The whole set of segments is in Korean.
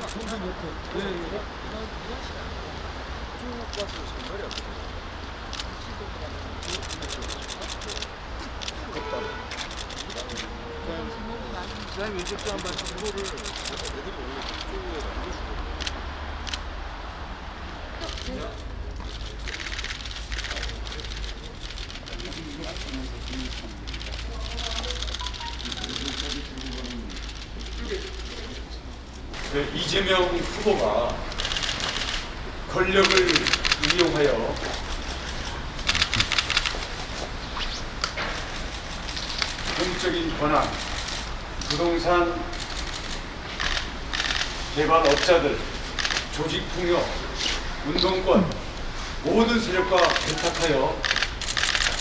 평생 옆에. 네. 쭉 와서 정말이 아프죠. 그다음에 왼쪽 한 발씩 그거를 애들이 원래 그쪽에 얹어주고. 이재명 후보가 권력을 이용하여 공적인 권한, 부동산 개발업자들, 조직폭력, 운동권 모든 세력과 결탁하여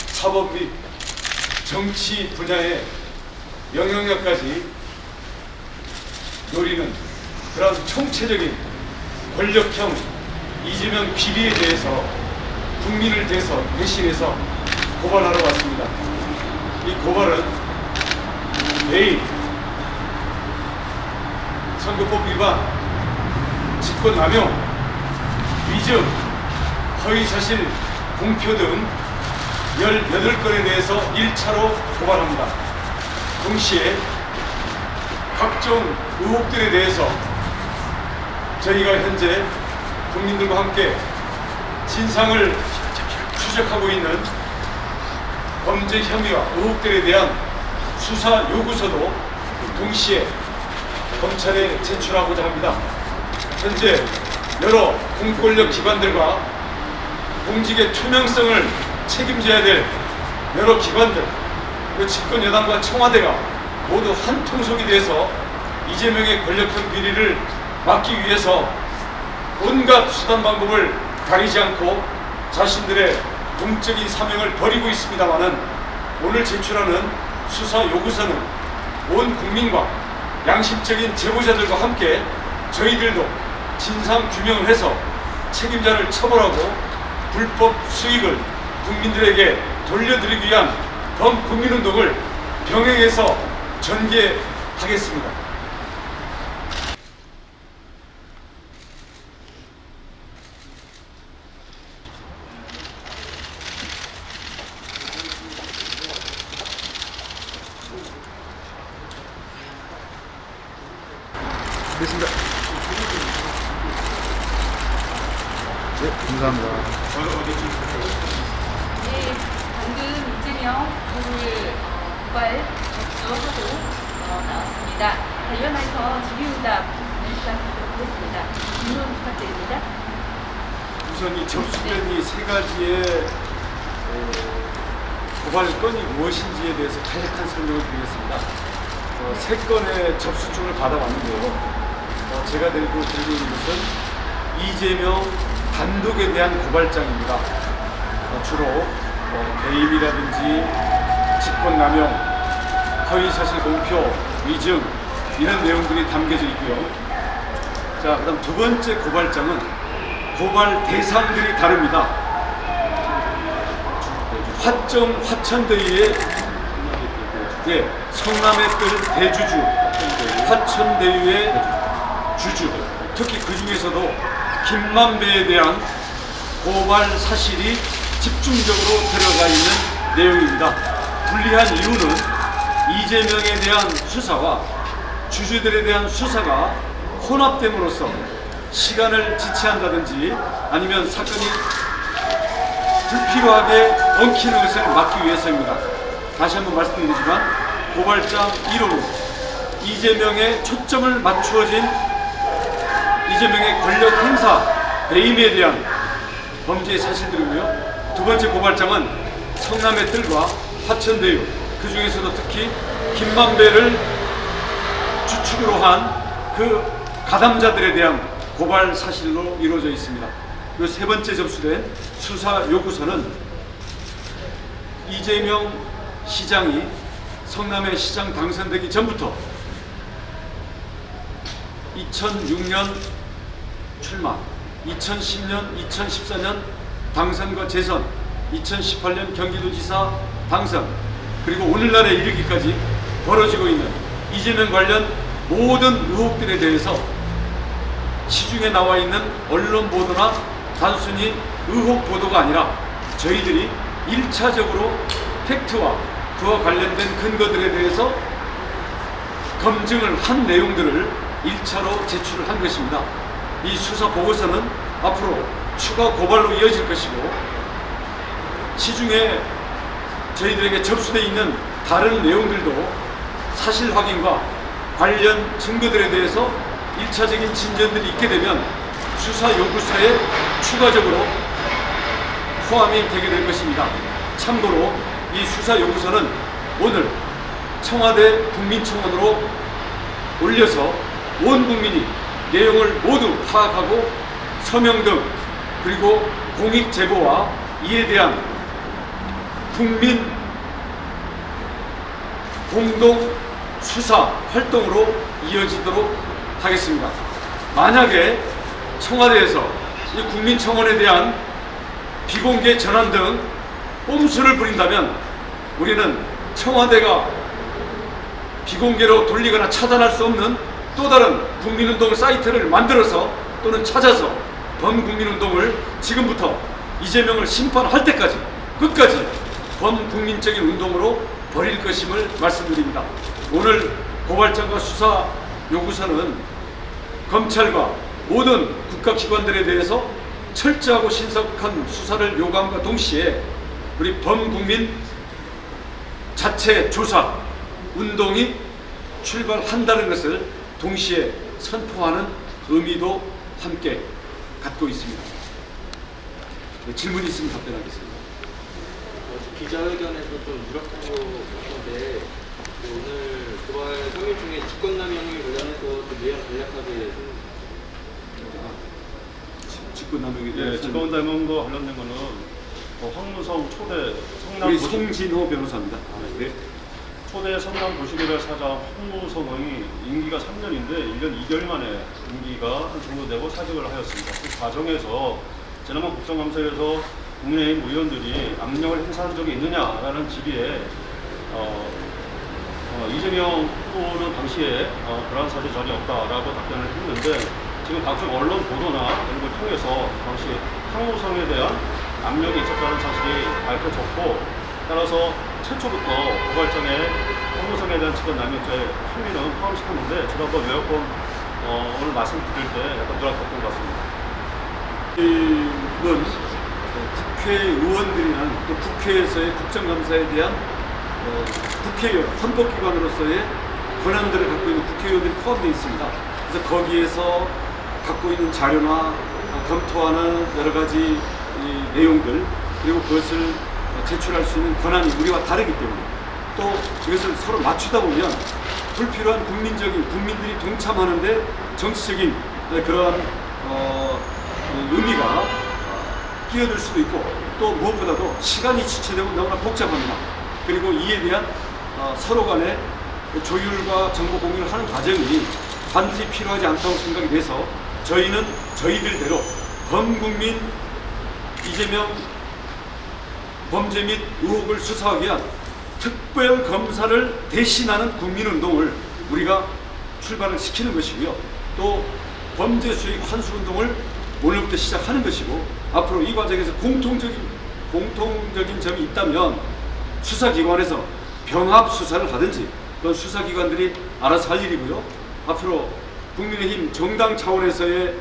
사법 및 정치 분야의 영향력까지 노리는 그런 총체적인 권력형 이재명 비리에 대해서 국민을 대신해서 고발하러 왔습니다. 이 고발은 매일 선거법 위반, 직권남용, 위증, 허위사실 공표 등 18건에 대해서 1차로 고발합니다. 동시에 각종 의혹들에 대해서 저희가 현재 국민들과 함께 진상을 추적하고 있는 범죄 혐의와 의혹들에 대한 수사 요구서도 동시에 검찰에 제출하고자 합니다. 현재 여러 공권력 기관들과 공직의 투명성을 책임져야 될 여러 기관들, 그리고 집권여당과 청와대가 모두 한 통속이 돼서 이재명의 권력형 비리를 막기 위해서 온갖 수단 방법을 가리지 않고 자신들의 공적인 사명을 벌이고 있습니다마는 오늘 제출하는 수사 요구서는 온 국민과 양심적인 제보자들과 함께 저희들도 진상 규명을 해서 책임자를 처벌하고 불법 수익을 국민들에게 돌려드리기 위한 범국민운동을 병행해서 전개하겠습니다. 됐습니다. 네, 감사합니다. 네, 방금 이재명 후보를 고발 접수하고 나왔습니다. 관련해서 질의응답 시작하도록 하겠습니다. 질문 부탁드립니다. 우선 이 접수된 이 세 가지의 고발 건이 무엇인지에 대해서 간략한 설명을 드리겠습니다. 세 건의 접수증을 받아왔는데요. 제가 드리고 있는 것은 이재명 단독에 대한 고발장입니다. 주로 배임이라든지 직권남용, 허위사실 공표, 위증 이런 내용들이 담겨져 있고요. 자, 그다음 두 번째 고발장은 고발 대상들이 다릅니다. 화천대유의 성남의 대주주, 화천대유의 주주, 특히 그 중에서도 김만배에 대한 고발 사실이 집중적으로 들어가 있는 내용입니다. 불리한 이유는 이재명에 대한 수사와 주주들에 대한 수사가 혼합됨으로써 시간을 지체한다든지 아니면 사건이 불필요하게 엉키는 것을 막기 위해서입니다. 다시 한번 말씀드리지만 고발장 1호는 이재명의 초점을 맞추어진 이재명의 권력 행사, 배임에 대한 범죄의 사실들이고요. 두 번째 고발장은 성남의 뜰과 화천대유, 그 중에서도 특히 김만배를 주축으로 한 그 가담자들에 대한 고발 사실로 이루어져 있습니다. 그리고 세 번째 접수된 수사 요구서는 이재명 시장이 성남의 시장 당선되기 전부터 2006년 출마, 2010년, 2014년 당선과 재선, 2018년 경기도지사 당선, 그리고 오늘날에 이르기까지 벌어지고 있는 이재명 관련 모든 의혹들에 대해서 시중에 나와 있는 언론 보도나 단순히 의혹 보도가 아니라 저희들이 1차적으로 팩트와 그와 관련된 근거들에 대해서 검증을 한 내용들을 1차로 제출을 한 것입니다. 이 수사 보고서는 앞으로 추가 고발로 이어질 것이고 시중에 저희들에게 접수되어 있는 다른 내용들도 사실 확인과 관련 증거들에 대해서 1차적인 진전들이 있게 되면 수사 요구서에 추가적으로 포함이 되게 될 것입니다. 참고로 이 수사 요구서는 오늘 청와대 국민청원으로 올려서 온 국민이 내용을 모두 파악하고 서명 등 그리고 공익 제보와 이에 대한 국민 공동 수사 활동으로 이어지도록 하겠습니다. 만약에 청와대에서 이 국민청원에 대한 비공개 전환 등 꼼수를 부린다면 우리는 청와대가 비공개로 돌리거나 차단할 수 없는 또 다른 국민운동 사이트를 만들어서 또는 찾아서 범국민운동을 지금부터 이재명을 심판할 때까지 끝까지 범국민적인 운동으로 벌일 것임을 말씀드립니다. 오늘 고발장과 수사 요구서는 검찰과 모든 국가기관들에 대해서 철저하고 신속한 수사를 요구함과 동시에 우리 범국민 자체 조사 운동이 출발한다는 것을 동시에 선포하는 의미도 함께 갖고 있습니다. 네, 질문이 있으면 답변하겠습니다. 기자회견에서 좀 유력한 거 같은데 오늘 고발 성명 중에 직권남용에 관련해서 좀 내용 간략하게 직권남용에 예, 대해서 직권남용과 관련된 거는 황무성 초대 성남 우리 송진호 변호사입니다. 네. 초대 성남 도시개발 사장 황무성의 임기가 3년인데 1년 2개월 만에 임기가 종료되고 사직을 하였습니다. 그 과정에서 지난번 국정감사에서 국민의힘 의원들이 압력을 행사한 적이 있느냐라는 질의에 이재명 후보는 당시에 그러한 사실이 전혀 없다라고 답변을 했는데 지금 각종 언론 보도나 이런 걸 통해서 당시 황무성에 대한 압력이 있었다는 사실이 밝혀졌고 따라서 최초부터 고발장에 황무성에 대한 직권남용죄 혐의는 포함시켰는데 제가 한번 요약본 오늘 말씀드릴 때 약간 누락됐던 것 같습니다. 이건 국회의원들이나 또 국회에서의 국정감사에 대한 국회의원, 헌법기관으로서의 권한들을 갖고 있는 국회의원들이 포함되어 있습니다. 그래서 거기에서 갖고 있는 자료나 검토하는 여러 가지 내용들 그리고 그것을 제출할 수 있는 권한이 우리와 다르기 때문에 또 이것을 서로 맞추다 보면 불필요한 국민들이 동참하는데 정치적인 그러한 의미가 끼어들 수도 있고 또 무엇보다도 시간이 지체되고 너무나 복잡합니다. 그리고 이에 대한 서로 간의 조율과 정보 공유를 하는 과정이 반드시 필요하지 않다고 생각이 돼서 저희는 저희들대로 범국민 이재명 범죄 및 의혹을 수사하기 위한 특별 검사를 대신하는 국민운동을 우리가 출발을 시키는 것이고요. 또 범죄 수익 환수 운동을 오늘부터 시작하는 것이고 앞으로 이 과정에서 공통적인 점이 있다면 수사기관에서 병합 수사를 하든지 그건 수사기관들이 알아서 할 일이고요. 앞으로 국민의힘 정당 차원에서의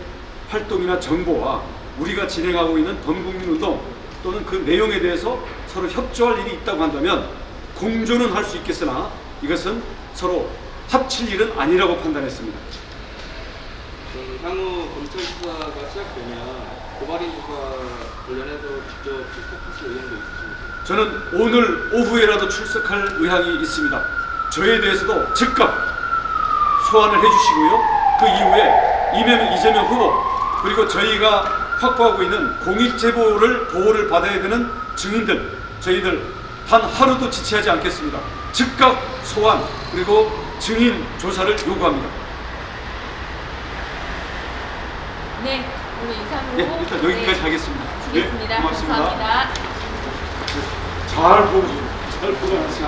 활동이나 정보와 우리가 진행하고 있는 범국민운동 또는 그 내용에 대해서 서로 협조할 일이 있다고 한다면 공조는 할 수 있겠으나 이것은 서로 합칠 일은 아니라고 판단했습니다. 향후 검찰 수사가 시작되면 고발인 수사 관련해서 직접 출석하실 의향도 있으십니까? 저는 오늘 오후에라도 출석할 의향이 있습니다. 저에 대해서도 즉각 소환을 해주시고요. 그 이후에 이재명 후보 그리고 저희가 확보하고 있는 공익제보를 보호를 받아야 되는 증인들 저희들 단 하루도 지체하지 않겠습니다. 즉각 소환 그리고 증인 조사를 요구합니다. 네, 오늘 이상으로 네, 일단 여기까지 하겠습니다. 마치겠습니다. 네, 고맙습니다. 감사합니다. 잘 보고 가시죠.